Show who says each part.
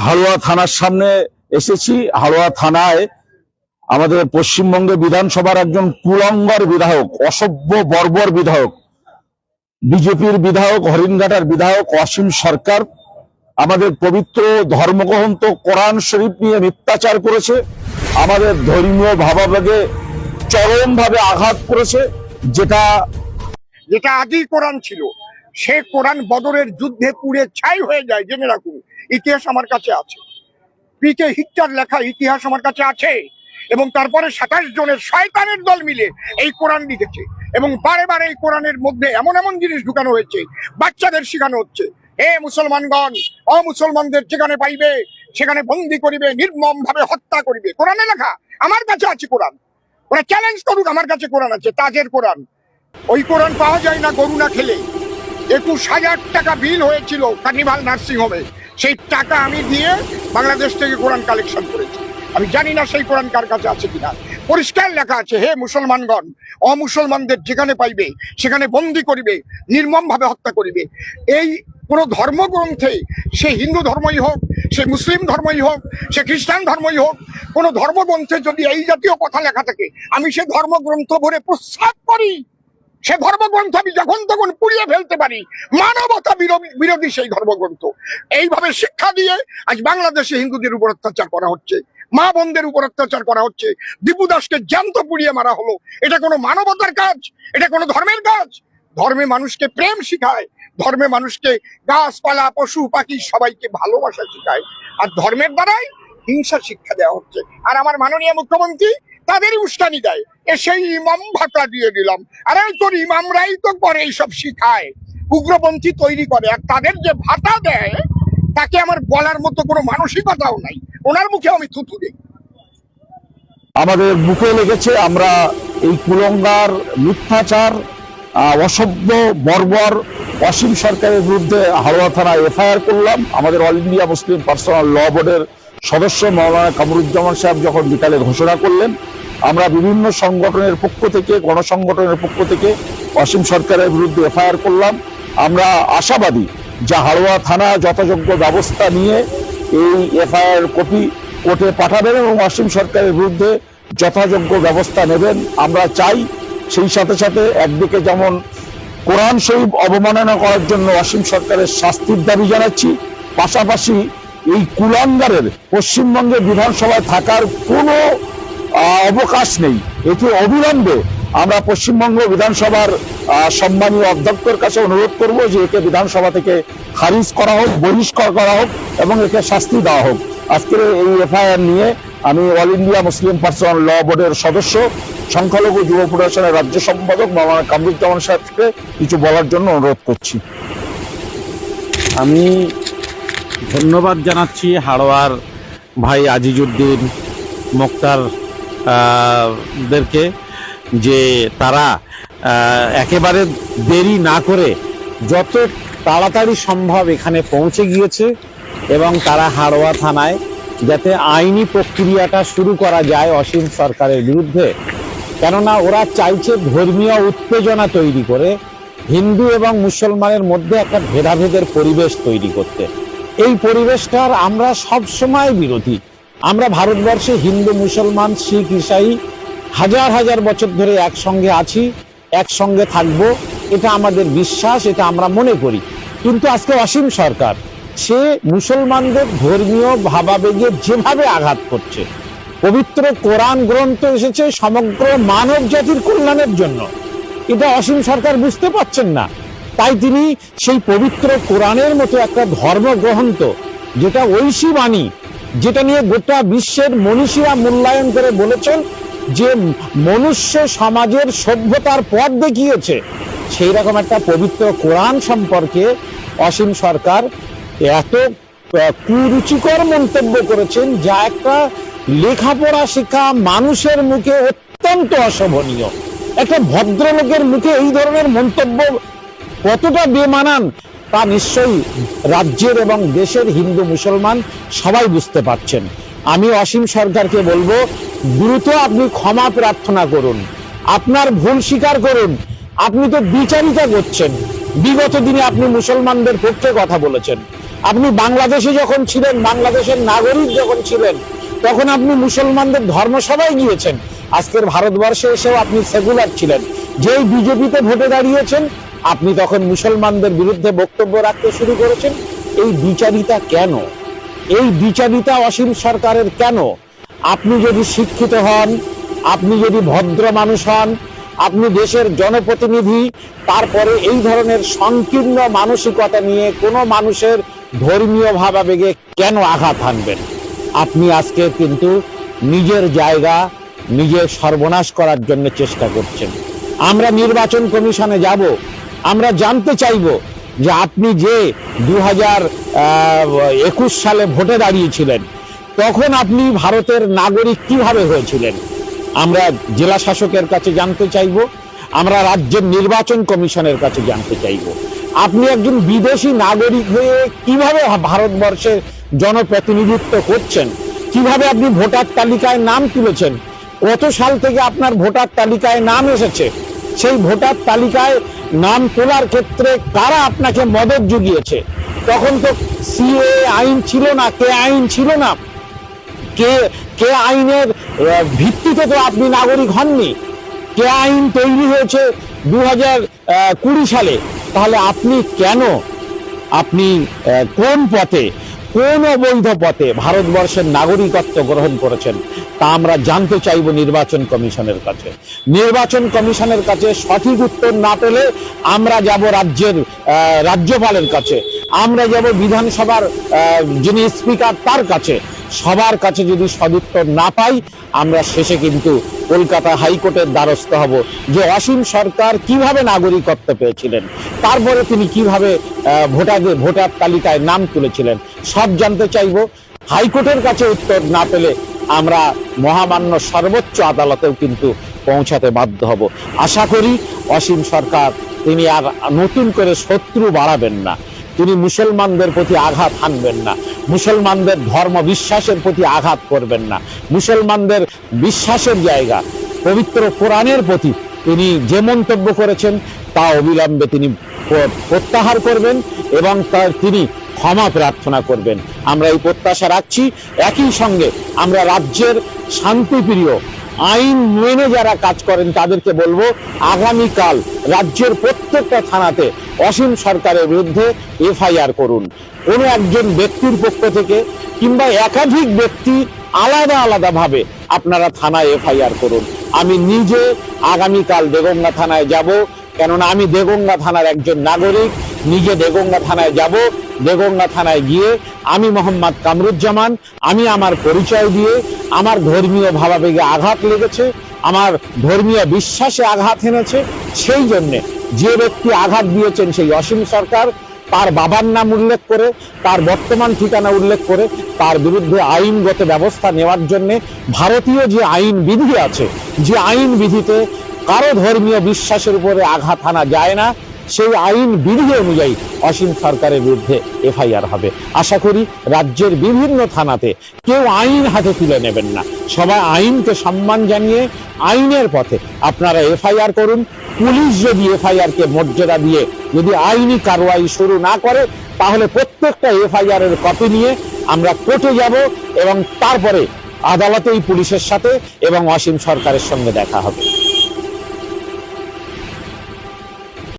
Speaker 1: হাড়োয়া থানার সামনে এসেছি। হাড়োয়া থানায় আমাদের পশ্চিমবঙ্গে বিধানসভার একজন কুলঙ্গার বিধায়ক, অসভ্য বর্বর বিধায়ক, বিজেপির বিধায়ক, হরিণঘাটার বিধায়ক অসীম সরকার আমাদের পবিত্র ধর্মগ্রন্থ কোরআন শরীফ নিয়ে মিথ্যাচার করেছে, আমাদের ধর্মীয় ভাবাবেগে চরমভাবে আঘাত করেছে। যেটা
Speaker 2: আদি কোরআন ছিল, সে কোরআন বদরের যুদ্ধে পুড়ে ছাই হয়ে যায়, জেনে রাখুন। ইতিহাস আমার কাছে আছে, পিকে হিটলার লেখা ইতিহাস আমার কাছে আছে। এবং তারপরে 27 জনের শয়তানের দল মিলে এই কোরআন লিখেছে এবং বারে বারে এই কোরআনের মধ্যে এমন এমন জিনিস ঢুকানো হয়েছে, বাচ্চাদের শেখানো হচ্ছে, হে মুসলমানগণ, অমুসলমানদের যেখানে পাইবে সেখানে বন্দি করিবে, নির্মম ভাবে হত্যা করিবে। কোরআনে লেখা, আমার কাছে আছে কোরআন। ওরা চ্যালেঞ্জ করুক, আমার কাছে কোরআন আছে, তাজের কোরআন। ওই কোরআন পাওয়া যায় না গরু না খেলে। 21,000 টাকা বিল হয়েছিল কার্নিভাল নার্সিং হোমে, সেই টাকা আমি দিয়ে বাংলাদেশ থেকে কোরআন কালেকশন করেছি। আমি জানি না সেই কোরআন কার কাছে আছে কিনা। পরিষ্কার লেখা আছে, হে মুসলমানগণ, অমুসলমানদের যেখানে পাইবে সেখানে বন্দি করিবে, নির্মম ভাবে হত্যা করিবে। এই কোন ধর্মগ্রন্থে, সে হিন্দু ধর্মই হোক, সে মুসলিম ধর্মই হোক, সে খ্রিস্টান ধর্মই হোক, কোন ধর্মগ্রন্থে যদি এই জাতীয় কথা লেখা থাকে, আমি সে ধর্মগ্রন্থ ভরে প্রস্তাব করি। সে ধর্মগ্রন্থ আমি যখন তখন পুড়িয়ে ফেলতে পারি। মানবতা বিরোধী সেই ধর্মগ্রন্থ। এইভাবে শিক্ষা দিয়ে আজ বাংলাদেশে হিন্দুদের উপর অত্যাচার করা হচ্ছে, মা বোনদের উপর অত্যাচার করা হচ্ছে। দীপু দাসকে জ্যান্ত পুড়িয়ে মারা হলো। এটা কোনো মানবতার কাজ? এটা কোনো ধর্মের কাজ? ধর্মে মানুষকে প্রেম শিখায়, ধর্মে মানুষকে গাছপালা পশু পাখি সবাইকে ভালোবাসা শিখায়, আর ধর্মের দ্বারাই হিংসা শিক্ষা দেওয়া হচ্ছে। আর আমার মাননীয় মুখ্যমন্ত্রী তাদেরই উস্কানি দেয়, সেই ইমাম ভাতা দিয়ে দিলাম। আরে তোর ইমামরাই তো করে এইসব শিখায়, উগ্রপন্থী তৈরি করে, আর তাদের যে ভাতা দেয় তাকে আমার বলার মতো কোনো মানসিকতাও নাই। ওনার মুখে আমি থুথু দিই।
Speaker 1: আমাদের বুকে লেগেছে। আমরা এই কুলঙ্গার, মিথ্যাচার, অসভ্য বর্বর অসীম সরকারের বিরুদ্ধে হাড়োয়া থানায় এফআইআর করলাম। আমাদের অল ইন্ডিয়া মুসলিম পার্সোনাল ল বোর্ডের সদস্য মাওলানা কামরুজ্জামান সাহেব যখন বিকালে ঘোষণা করলেন, আমরা বিভিন্ন সংগঠনের পক্ষ থেকে, গণসংগঠনের পক্ষ থেকে অসীম সরকারের বিরুদ্ধে এফআইআর করলাম। আমরা আশাবাদী যে হাড়োয়া থানা যথাযোগ্য ব্যবস্থা নিয়ে এই এফআইআর কপি কোর্টে পাঠাবেন এবং অসীম সরকারের বিরুদ্ধে যথাযোগ্য ব্যবস্থা নেবেন আমরা চাই। সেই সাথে সাথে একদিকে যেমন কোরআন শরীফ অবমাননা করার জন্য অসীম সরকারের শাস্তির দাবি জানাচ্ছি, পাশাপাশি এই কুলাঙ্গারের পশ্চিমবঙ্গে বিধানসভায় থাকার কোনো অবকাশ নেই। এটি অবিলম্বে আমরা পশ্চিমবঙ্গ বিধানসভার সম্মানীয় অধ্যক্ষের কাছে অনুরোধ করব যে একে বিধানসভা থেকে খারিজ করা হোক, বহিষ্কার করা হোক এবং একে শাস্তি দেওয়া হোক। আজকের এই এফআইআর নিয়ে আমি অল ইন্ডিয়া মুসলিম পার্সোনাল ল বোর্ডের সদস্য, সংখ্যালঘু যুব ফেডারেশনের রাজ্য সম্পাদক মাওলানা কামরুজ্জামান সাহেবকে কিছু বলার জন্য অনুরোধ করছি।
Speaker 3: আমি ধন্যবাদ জানাচ্ছি হাড়োয়ার ভাই আজিজউদ্দিন মোক্তার দেরকে, যে তারা একেবারে দেরি না করে যত তাড়াতাড়ি সম্ভব এখানে পৌঁছে গিয়েছে এবং তারা হাড়োয়া থানায় যাতে আইনি প্রক্রিয়াটা শুরু করা যায় অসীম সরকারের বিরুদ্ধে। কেননা ওরা চাইছে ধর্মীয় উত্তেজনা তৈরি করে হিন্দু এবং মুসলমানের মধ্যে একটা ভেদাভেদের পরিবেশ তৈরি করতে। এই পরিবেশটার আমরা সব সময় বিরোধী। আমরা ভারতবর্ষে হিন্দু, মুসলমান, শিখ, ঈসাই হাজার হাজার বছর ধরে একসঙ্গে আছি, একসঙ্গে থাকবো, এটা আমাদের বিশ্বাস, এটা আমরা মনে করি। কিন্তু আজকে অসীম সরকার সে মুসলমানদের ধর্মীয় ভাবাবেগে যেভাবে আঘাত করছে, পবিত্র কোরআন গ্রন্থ এসেছে সমগ্র মানব জাতির কল্যাণের জন্য, এটা অসীম সরকার বুঝতে পারছেন না। তাই তিনি সেই পবিত্র কোরআনের মতো একটা ধর্মগ্রন্থ, যেটা ঐশী বাণী, যেটা নিয়ে গোটা বিশ্বের মনীষীরা মূল্যায়ন করে বলেছেন যে মনুষ্য সমাজের সভ্যতার পথ দেখিয়েছে, সেই রকম একটা পবিত্র কোরআন সম্পর্কে অসীম সরকার এত কুরুচিকর মন্তব্য করেছেন, যা একটা লেখাপড়া শেখা মানুষের মুখে অত্যন্ত অশোভনীয়। একটা ভদ্রলোকের মুখে এই ধরনের মন্তব্য কতটা বেমানান তা নিশ্চয়ই রাজ্যের এবং দেশের হিন্দু মুসলমান সবাই বুঝতে পারছেন। আমি অসীম সরকারকে বলবো, দ্রুত আপনি ক্ষমা প্রার্থনা করুন, আপনার ভুল স্বীকার করুন। আপনি তো বিচারিতা করছেন, বিগত দিনে আপনি মুসলমানদের পক্ষে কথা বলেছেন, আপনি বাংলাদেশে যখন ছিলেন, বাংলাদেশের নাগরিক যখন ছিলেন, তখন আপনি মুসলমানদের ধর্মসভায় গিয়েছেন। আজকের ভারতবর্ষে এসেও আপনি সেকুলার ছিলেন। যেই বিজেপিতে ভোটে দাঁড়িয়েছেন, আপনি তখন মুসলমানদের বিরুদ্ধে বক্তব্য রাখতে শুরু করেছেন। এই বিচারিতা কেন? এই বিচারিতা অসীম সরকারের কেন? আপনি যদি শিক্ষিত হন, আপনি যদি ভদ্র মানুষ হন, আপনি দেশের জনপ্রতিনিধি, তারপরে এই ধরনের সংকীর্ণ মানসিকতা নিয়ে কোনো মানুষের ধর্মীয় ভাবাবেগে কেন আঘাত হানবেন? আপনি আজকে কিন্তু নিজের জায়গা নিজের সর্বনাশ করার জন্য চেষ্টা করছেন। আমরা নির্বাচন কমিশনে যাব, আমরা জানতে চাইব যে আপনি যে 2021 সালে ভোটে দাঁড়িয়েছিলেন, তখন আপনি ভারতের নাগরিক কিভাবে হয়েছিলেন? আমরা জেলা শাসকের কাছে জানতে চাইব, আমরা রাজ্যের নির্বাচন কমিশনের কাছে জানতে চাইব, আপনি একজন বিদেশি নাগরিক হয়ে কিভাবে ভারতবর্ষের জনপ্রতিনিধিত্ব করছেন, কিভাবে আপনি ভোটার তালিকায় নাম তুলেছেন, কত সাল থেকে আপনার ভোটার তালিকায় নাম এসেছে, সেই ভোটার তালিকায় নাম তোলার ক্ষেত্রে কারা আপনাকে মদত জুগিয়েছে? তখন তো সিএ আইন ছিল না, কে আইন ছিল না, কে আইনের ভিত্তিতে তো আপনি নাগরিক হননি। কে আইন তৈরি হয়েছে 2020 সালে। তাহলে আপনি কেন, আপনি কোন পথে, কোন অবৈধ পথে ভারতবর্ষের নাগরিকত্ব গ্রহণ করেছেন, তা আমরা জানতে চাইব নির্বাচন কমিশনের কাছে। নির্বাচন কমিশনের কাছে সঠিক উত্তর না পেলে আমরা যাব রাজ্যপালের কাছে, আমরা যাব বিধানসভার যিনি স্পিকার তার কাছে। সবার কাছে যদি সদুত্তর না পাই, আমরা শেষে কিন্তু কলকাতা হাইকোর্টের দ্বারস্থ হব যে অসীম সরকার কিভাবে নাগরিকত্ব পেয়েছিলেন, তারপরে তিনি কিভাবে ভোটার তালিকায় নাম তুলেছিলেন, সব জানতে চাইব। হাইকোর্টের কাছে উত্তর না পেলে আমরা মহামান্য সর্বোচ্চ আদালতেও কিন্তু পৌঁছাতে বাধ্য হব। আশা করি অসীম সরকার তিনি আর নতুন করে শত্রু বাড়াবেন না, তিনি মুসলমানদের প্রতি আঘাত হানবেন না, মুসলমানদের ধর্ম বিশ্বাসের প্রতি আঘাত করবেন না, মুসলমানদের বিশ্বাসের জায়গা পবিত্র কোরআনের প্রতি তিনি যে মন্তব্য করেছেন তা অবিলম্বে তিনি প্রত্যাহার করবেন এবং তিনি ক্ষমা প্রার্থনা করবেন। আমরা এই প্রত্যাশা রাখছি। একই সঙ্গে আমরা রাজ্যের শান্তিপ্রিয়, আইন মেনে যারা কাজ করেন তাদেরকে বলবো, আগামীকাল রাজ্যের প্রত্যেকটা থানাতে অসীম সরকারের বিরুদ্ধে এফআইআর করুন। কোনো একজন ব্যক্তির পক্ষ থেকে কিংবা একাধিক ব্যক্তি আলাদা আলাদা ভাবে আপনারা থানায় এফআইআর করুন। আমি নিজে আগামীকাল দেগঙ্গা থানায় যাব, কেননা আমি দেগঙ্গা থানার একজন নাগরিক। নিজে দেগঙ্গা থানায় যাব, দেগঙ্গা থানায় গিয়ে আমি মোহাম্মদ কামরুজ্জামান, আমি আমার পরিচয় দিয়ে, আমার ধর্মীয় ভাবাবেগে আঘাত লেগেছে, আমার ধর্মীয় বিশ্বাসে আঘাত এনেছে, সেই জন্যে যে ব্যক্তি আঘাত দিয়েছেন সেই অসীম সরকার, তার বাবার নাম উল্লেখ করে, তার বর্তমান ঠিকানা উল্লেখ করে তার বিরুদ্ধে আইনগত ব্যবস্থা নেওয়ার জন্য ভারতীয় যে আইন বিধি আছে, যে আইন বিধিতে কারো ধর্মীয় বিশ্বাসের উপরে আঘাত আনা যায় না, সেই আইন বিধি অনুযায়ী অসীম সরকারের বিরুদ্ধে এফআইআর হবে। আশা করি রাজ্যের বিভিন্ন থানাতে কেউ আইন হাতে তুলে নেবেন না, সবাই আইনকে সম্মান জানিয়ে আইনের পথে আপনারা এফআইআর করুন। পুলিশ যদি এফআইআর কে মর্যাদা দিয়ে যদি আইনি কারওয়াই শুরু না করে, তাহলে প্রত্যেকটা এফআইআর এর কপি নিয়ে আমরা কোর্টে যাব এবং তারপরে আদালতেই পুলিশের সাথে এবং অসীম সরকারের সঙ্গে দেখা হবে।